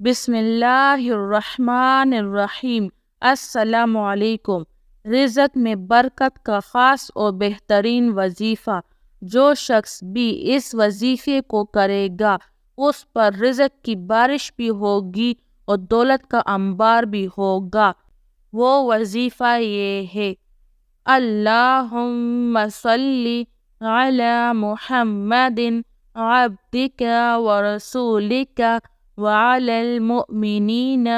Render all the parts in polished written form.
بسم اللہ الرحمن الرحیم۔ السلام علیکم۔ رزق میں برکت کا خاص اور بہترین وظیفہ۔ جو شخص بھی اس وظیفے کو کرے گا اس پر رزق کی بارش بھی ہوگی اور دولت کا انبار بھی ہوگا۔ وہ وظیفہ یہ ہے: اللہم صلی علی محمد عبدک ورسولک وعلی المؤمنین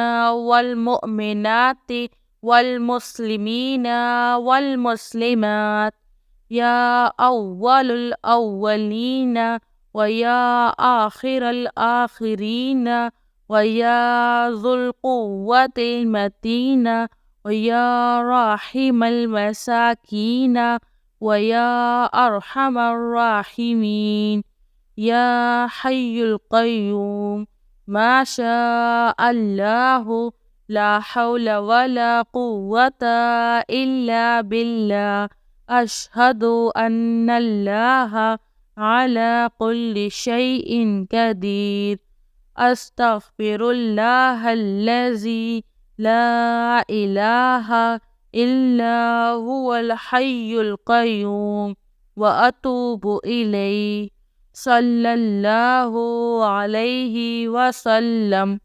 والمؤمنات والمسلمین والمسلمات یا اول الاولین ویا آخر الآخرین ویا ذو القوة المتین ویا راحم المساکین ویا ارحم الراحمین یا حی القیوم ما شاء اللہ لا حول ولا قوة الا باللہ اشہد ان اللہ علی کل شیء قدیر استغفر اللہ الذی لا الہ الا هو الحی القیوم واتوب الیہ صلی اللہ علیہ وسلم۔